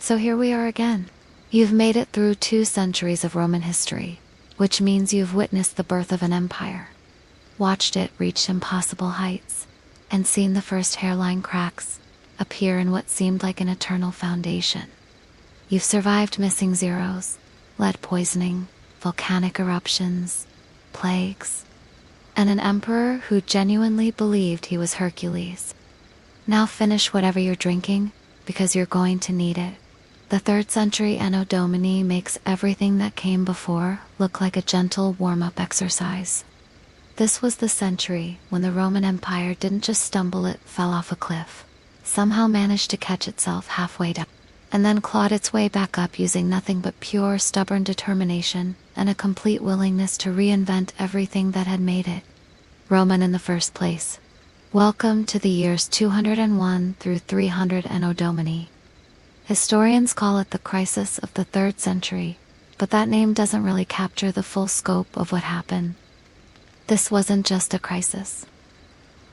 So here we are again. You've made it through 2 centuries of Roman history, which means you've witnessed the birth of an empire, watched it reach impossible heights, and seen the first hairline cracks appear in what seemed like an eternal foundation. You've survived missing zeros, lead poisoning, volcanic eruptions, plagues, and an emperor who genuinely believed he was Hercules. Now finish whatever you're drinking, because you're going to need it. The 3rd century Anno Domini makes everything that came before look like a gentle warm-up exercise. This was the century when the Roman Empire didn't just stumble, it fell off a cliff, somehow managed to catch itself halfway down, and then clawed its way back up using nothing but pure, stubborn determination and a complete willingness to reinvent everything that had made it Roman in the first place. Welcome to the years 201 through 300 Anno Domini. Historians call it the crisis of the 3rd century, but that name doesn't really capture the full scope of what happened. This wasn't just a crisis.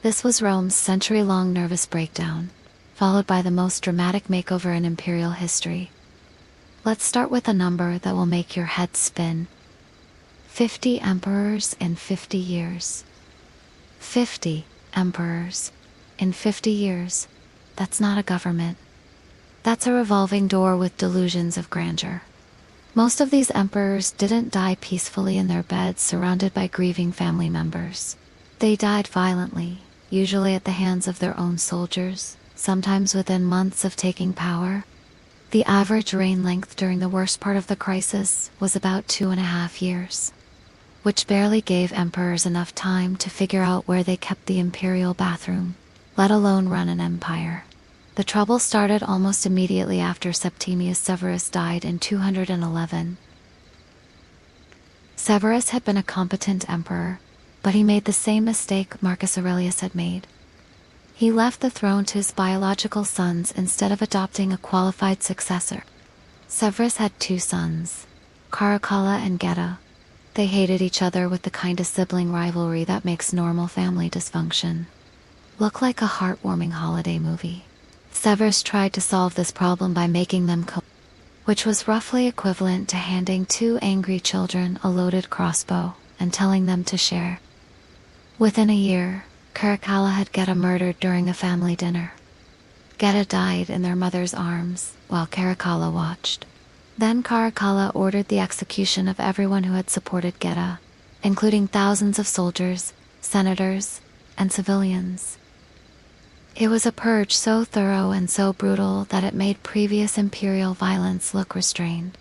This was Rome's century-long nervous breakdown, followed by the most dramatic makeover in imperial history. Let's start with a number that will make your head spin. 50 emperors in 50 years. 50 emperors in 50 years. That's not a government. That's a revolving door with delusions of grandeur. Most of these emperors didn't die peacefully in their beds surrounded by grieving family members. They died violently, usually at the hands of their own soldiers, sometimes within months of taking power. The average reign length during the worst part of the crisis was about 2.5 years, which barely gave emperors enough time to figure out where they kept the imperial bathroom, let alone run an empire. The trouble started almost immediately after Septimius Severus died in 211. Severus had been a competent emperor, but he made the same mistake Marcus Aurelius had made. He left the throne to his biological sons instead of adopting a qualified successor. Severus had 2 sons, Caracalla and Geta. They hated each other with the kind of sibling rivalry that makes normal family dysfunction look like a heartwarming holiday movie. Severus tried to solve this problem by making them which was roughly equivalent to handing 2 angry children a loaded crossbow and telling them to share. Within a year, Caracalla had Geta murdered during a family dinner. Geta died in their mother's arms while Caracalla watched. Then Caracalla ordered the execution of everyone who had supported Geta, including thousands of soldiers, senators, and civilians. It was a purge so thorough and so brutal that it made previous imperial violence look restrained.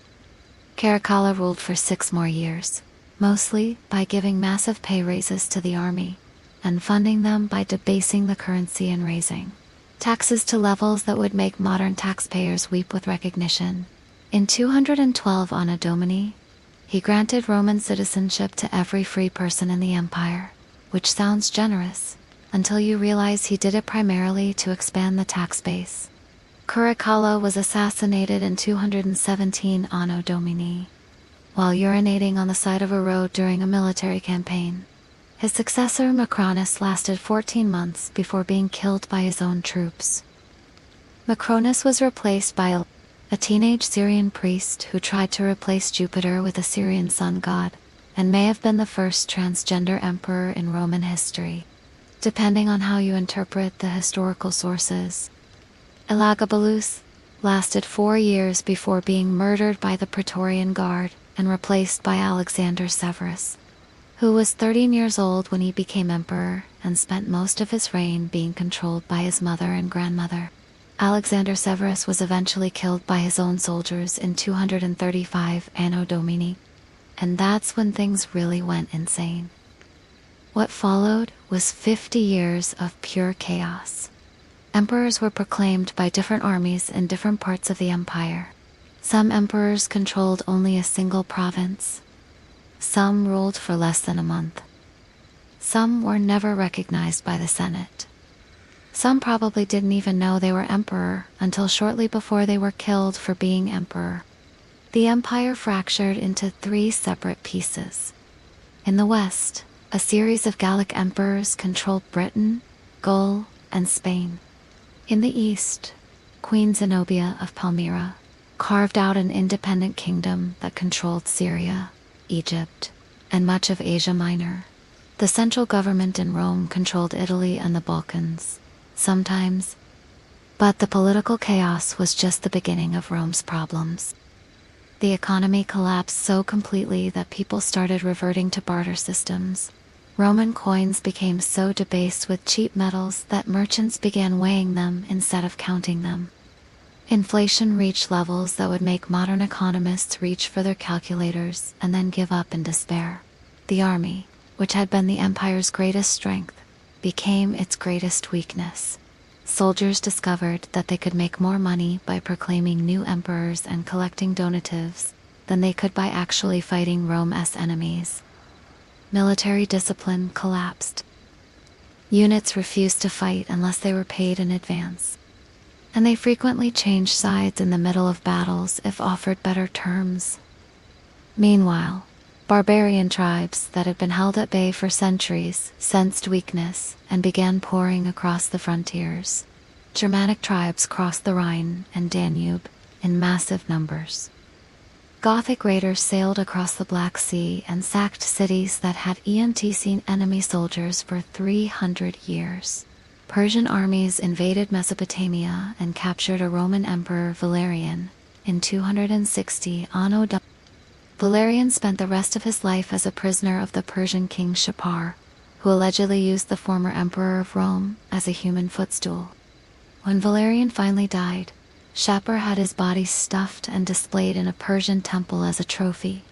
Caracalla ruled for 6 more years, mostly by giving massive pay raises to the army, and funding them by debasing the currency and raising taxes to levels that would make modern taxpayers weep with recognition. In 212 Anno Domini, he granted Roman citizenship to every free person in the empire, which sounds generous, until you realize he did it primarily to expand the tax base. Caracalla was assassinated in 217 Anno Domini, while urinating on the side of a road during a military campaign. His successor Macronus lasted 14 months before being killed by his own troops. Macronus was replaced by a teenage Syrian priest who tried to replace Jupiter with a Syrian sun god, and may have been the first transgender emperor in Roman history, depending on how you interpret the historical sources. Elagabalus lasted 4 years before being murdered by the Praetorian Guard and replaced by Alexander Severus, who was 13 years old when he became emperor and spent most of his reign being controlled by his mother and grandmother. Alexander Severus was eventually killed by his own soldiers in 235 Anno Domini, and that's when things really went insane. What followed was 50 years of pure chaos. Emperors were proclaimed by different armies in different parts of the empire. Some emperors controlled only a single province. Some ruled for less than a month. Some were never recognized by the Senate. Some probably didn't even know they were emperor until shortly before they were killed for being emperor. The empire fractured into 3 separate pieces. In the west, a series of Gallic emperors controlled Britain, Gaul, and Spain. In the east, Queen Zenobia of Palmyra, carved out an independent kingdom that controlled Syria, Egypt, and much of Asia Minor. The central government in Rome controlled Italy and the Balkans, sometimes. But the political chaos was just the beginning of Rome's problems. The economy collapsed so completely that people started reverting to barter systems. Roman coins became so debased with cheap metals that merchants began weighing them instead of counting them. Inflation reached levels that would make modern economists reach for their calculators and then give up in despair. The army, which had been the empire's greatest strength, became its greatest weakness. Soldiers discovered that they could make more money by proclaiming new emperors and collecting donatives than they could by actually fighting Rome's enemies. Military discipline collapsed. Units refused to fight unless they were paid in advance, and they frequently changed sides in the middle of battles if offered better terms. Meanwhile, barbarian tribes that had been held at bay for centuries sensed weakness and began pouring across the frontiers. Germanic tribes crossed the Rhine and Danube in massive numbers. Gothic raiders sailed across the Black Sea and sacked cities that had seen enemy soldiers for 300 years. Persian armies invaded Mesopotamia and captured a Roman emperor, Valerian, in 260 Anno Domini. Valerian spent the rest of his life as a prisoner of the Persian king Shapar, who allegedly used the former emperor of Rome as a human footstool. When Valerian finally died, Shapar had his body stuffed and displayed in a Persian temple as a trophy.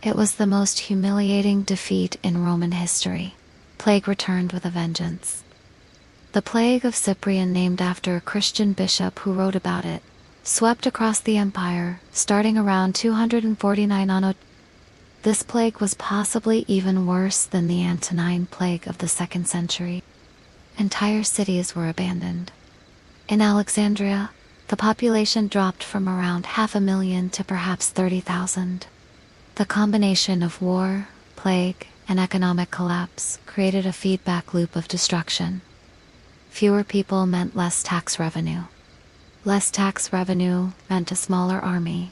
It was the most humiliating defeat in Roman history. Plague returned with a vengeance. The plague of Cyprian, named after a Christian bishop who wrote about it, swept across the empire, starting around 249 Anno. This plague was possibly even worse than the Antonine plague of the 2nd century. Entire cities were abandoned. In Alexandria, the population dropped from around 500,000 to perhaps 30,000. The combination of war, plague, and economic collapse created a feedback loop of destruction. Fewer people meant less tax revenue. Less tax revenue meant a smaller army.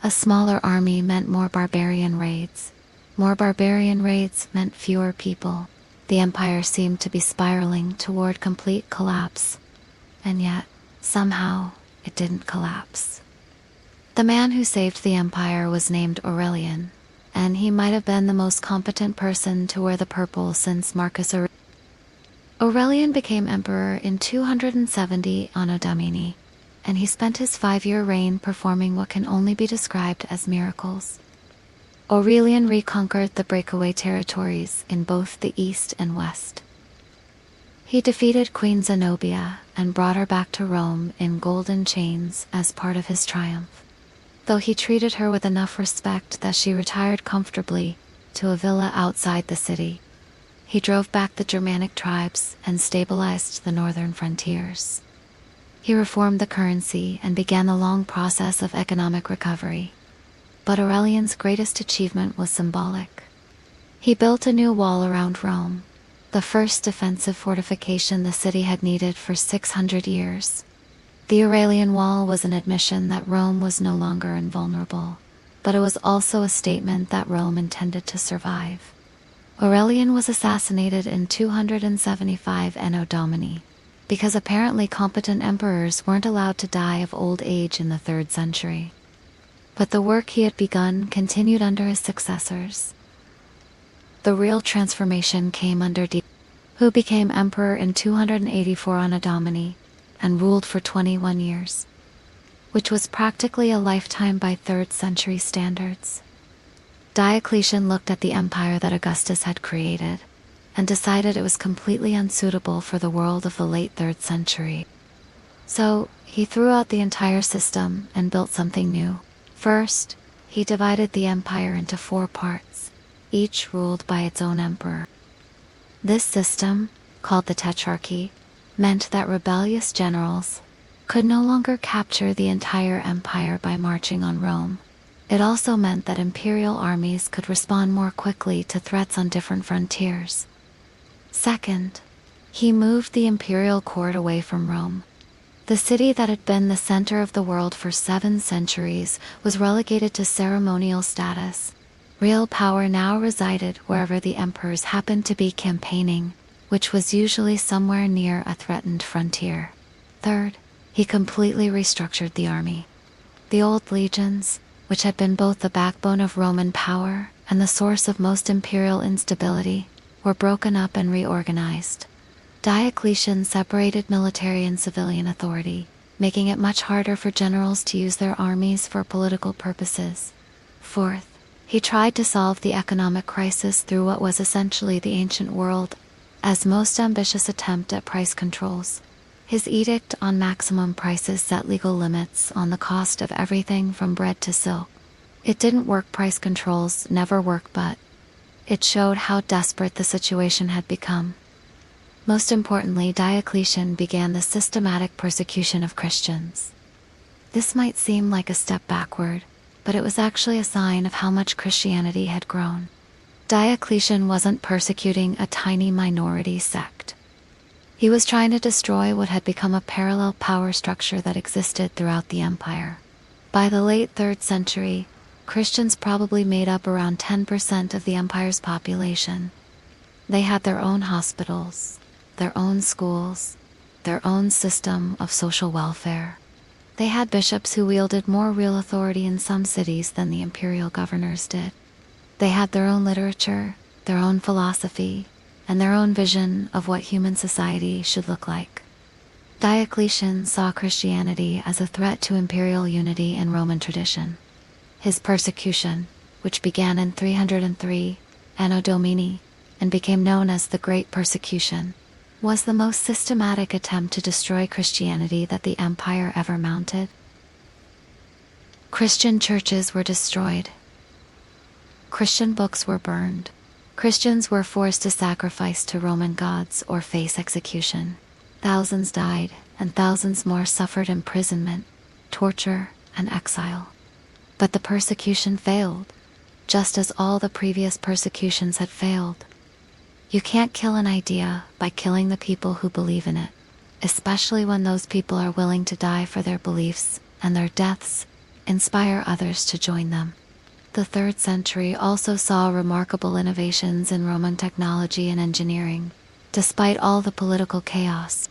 A smaller army meant more barbarian raids. More barbarian raids meant fewer people. The empire seemed to be spiraling toward complete collapse. And yet, somehow, it didn't collapse. The man who saved the empire was named Aurelian, and he might have been the most competent person to wear the purple since Marcus Aurelius. Aurelian became emperor in 270 Anno Domini, and he spent his 5-year reign performing what can only be described as miracles. Aurelian reconquered the breakaway territories in both the east and west. He defeated Queen Zenobia and brought her back to Rome in golden chains as part of his triumph, though he treated her with enough respect that she retired comfortably to a villa outside the city. He drove back the Germanic tribes and stabilized the northern frontiers. He reformed the currency and began the long process of economic recovery. But Aurelian's greatest achievement was symbolic. He built a new wall around Rome, the first defensive fortification the city had needed for 600 years. The Aurelian Wall was an admission that Rome was no longer invulnerable, but it was also a statement that Rome intended to survive. Aurelian was assassinated in 275 Anno Domini, because apparently competent emperors weren't allowed to die of old age in the 3rd century. But the work he had begun continued under his successors. The real transformation came under Diocletian, who became emperor in 284 Anno Domini and ruled for 21 years, which was practically a lifetime by 3rd century standards. Diocletian looked at the empire that Augustus had created and decided it was completely unsuitable for the world of the late 3rd century. So, he threw out the entire system and built something new. First, he divided the empire into 4 parts, each ruled by its own emperor. This system, called the Tetrarchy, meant that rebellious generals could no longer capture the entire empire by marching on Rome. It also meant that imperial armies could respond more quickly to threats on different frontiers. Second, he moved the imperial court away from Rome. The city that had been the center of the world for 7 centuries was relegated to ceremonial status. Real power now resided wherever the emperors happened to be campaigning, which was usually somewhere near a threatened frontier. Third, he completely restructured the army. The old legions, which had been both the backbone of Roman power and the source of most imperial instability, were broken up and reorganized. Diocletian separated military and civilian authority, making it much harder for generals to use their armies for political purposes. Fourth, he tried to solve the economic crisis through what was essentially the ancient world, as most ambitious attempt at price controls. His edict on maximum prices set legal limits on the cost of everything from bread to silk. It didn't work. Price controls never work, but it showed how desperate the situation had become. Most importantly, Diocletian began the systematic persecution of Christians. This might seem like a step backward, but it was actually a sign of how much Christianity had grown. Diocletian wasn't persecuting a tiny minority sect. He was trying to destroy what had become a parallel power structure that existed throughout the empire. By the late 3rd century, Christians probably made up around 10% of the empire's population. They had their own hospitals, their own schools, their own system of social welfare. They had bishops who wielded more real authority in some cities than the imperial governors did. They had their own literature, their own philosophy, and their own vision of what human society should look like. Diocletian saw Christianity as a threat to imperial unity and Roman tradition. His persecution, which began in 303, Anno Domini, and became known as the Great Persecution, was the most systematic attempt to destroy Christianity that the empire ever mounted. Christian churches were destroyed. Christian books were burned. Christians were forced to sacrifice to Roman gods or face execution. Thousands died, and thousands more suffered imprisonment, torture, and exile. But the persecution failed, just as all the previous persecutions had failed. You can't kill an idea by killing the people who believe in it, especially when those people are willing to die for their beliefs, and their deaths inspire others to join them. The 3rd century also saw remarkable innovations in Roman technology and engineering, despite all the political chaos.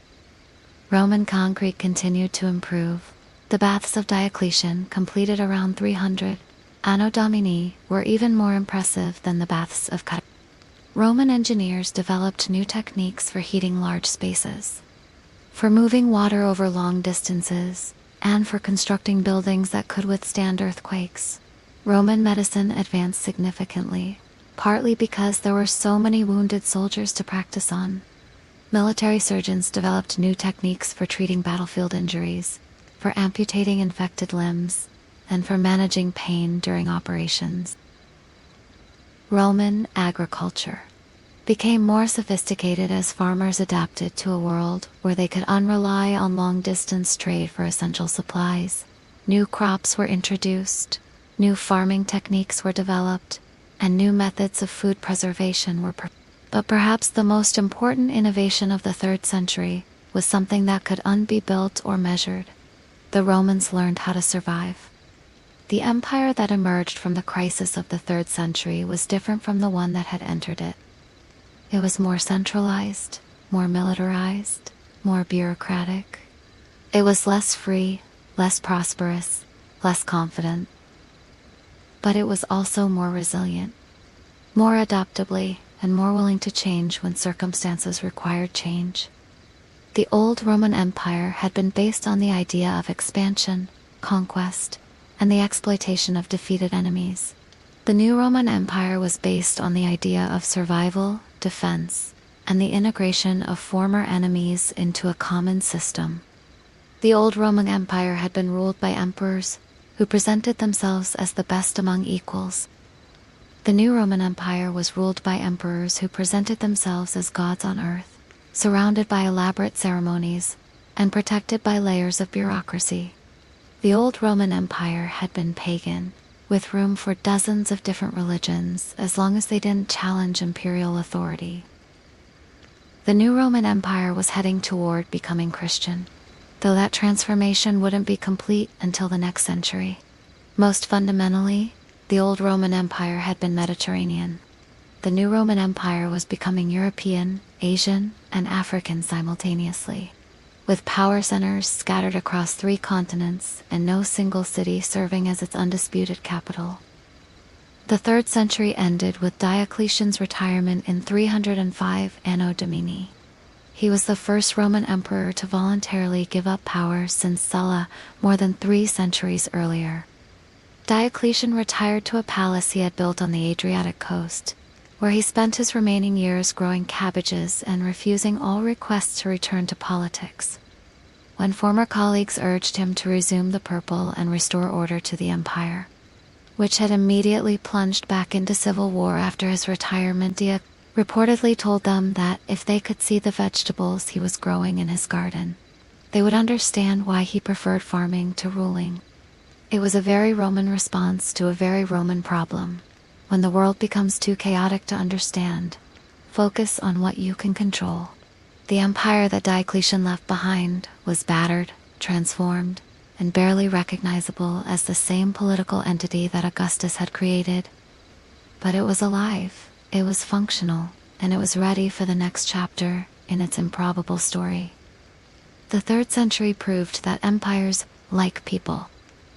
Roman concrete continued to improve. The baths of Diocletian, completed around 300 Anno Domini, were even more impressive than the baths of Cut. Roman engineers developed new techniques for heating large spaces, for moving water over long distances, and for constructing buildings that could withstand earthquakes. Roman medicine advanced significantly, partly because there were so many wounded soldiers to practice on. Military surgeons developed new techniques for treating battlefield injuries, for amputating infected limbs, and for managing pain during operations. Roman agriculture became more sophisticated as farmers adapted to a world where they could rely on long-distance trade for essential supplies. New crops were introduced, new farming techniques were developed, and new methods of food preservation were But perhaps the most important innovation of the 3rd century was something that could be built or measured. The Romans learned how to survive. The empire that emerged from the crisis of the 3rd century was different from the one that had entered it. It was more centralized, more militarized, more bureaucratic. It was less free, less prosperous, less confident. But it was also more resilient, more adaptably, and more willing to change when circumstances required change. The old Roman Empire had been based on the idea of expansion, conquest, and the exploitation of defeated enemies. The new Roman Empire was based on the idea of survival, defense, and the integration of former enemies into a common system. The old Roman Empire had been ruled by emperors who presented themselves as the best among equals. The new Roman Empire was ruled by emperors who presented themselves as gods on earth, surrounded by elaborate ceremonies, and protected by layers of bureaucracy. The old Roman Empire had been pagan, with room for dozens of different religions as long as they didn't challenge imperial authority. The new Roman Empire was heading toward becoming Christian. though that transformation wouldn't be complete until the next century. Most fundamentally, the old Roman Empire had been Mediterranean. The new Roman Empire was becoming European, Asian, and African simultaneously, with power centers scattered across 3 continents and no single city serving as its undisputed capital. The 3rd century ended with Diocletian's retirement in 305 Anno Domini. He was the first Roman emperor to voluntarily give up power since Sulla more than 3 centuries earlier. Diocletian retired to a palace he had built on the Adriatic coast, where he spent his remaining years growing cabbages and refusing all requests to return to politics. When former colleagues urged him to resume the purple and restore order to the empire, which had immediately plunged back into civil war after his retirement, Dia reportedly told them that if they could see the vegetables he was growing in his garden, they would understand why he preferred farming to ruling. It was a very Roman response to a very Roman problem. When the world becomes too chaotic to understand, focus on what you can control. The empire that Diocletian left behind was battered, transformed, and barely recognizable as the same political entity that Augustus had created. But it was alive, it was functional, and it was ready for the next chapter in its improbable story. The 3rd century proved that empires, like people,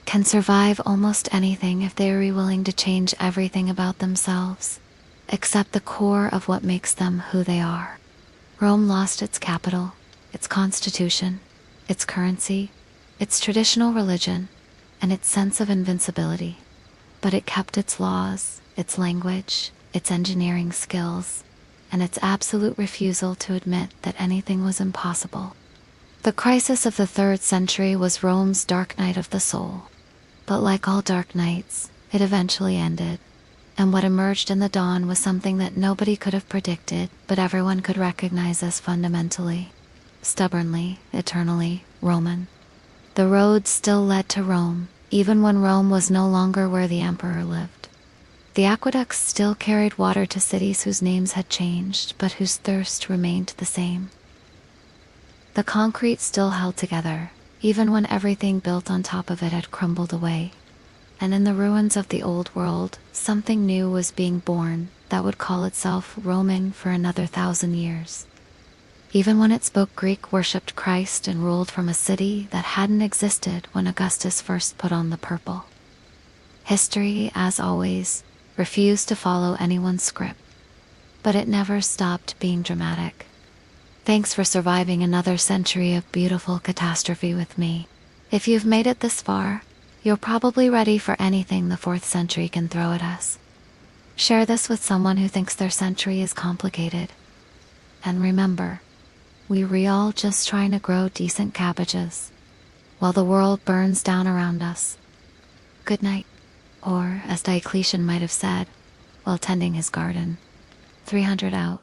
can survive almost anything if they are willing to change everything about themselves, except the core of what makes them who they are. Rome lost its capital, its constitution, its currency, its traditional religion, and its sense of invincibility. But it kept its laws, its language, its engineering skills, and its absolute refusal to admit that anything was impossible. The crisis of the 3rd century was Rome's dark night of the soul. But like all dark nights, it eventually ended, and what emerged in the dawn was something that nobody could have predicted, but everyone could recognize as fundamentally, stubbornly, eternally Roman. The road still led to Rome, even when Rome was no longer where the emperor lived. The aqueducts still carried water to cities whose names had changed, but whose thirst remained the same. The concrete still held together, even when everything built on top of it had crumbled away. And in the ruins of the old world, something new was being born that would call itself Roman for another 1,000 years. Even when it spoke Greek, worshipped Christ, and ruled from a city that hadn't existed when Augustus first put on the purple. History, as always, refused to follow anyone's script, but it never stopped being dramatic. Thanks for surviving another century of beautiful catastrophe with me. If you've made it this far, you're probably ready for anything the 4th century can throw at us. Share this with someone who thinks their century is complicated. And remember, we're all just trying to grow decent cabbages, while the world burns down around us. Good night. Or, as Diocletian might have said, while tending his garden. 300 out.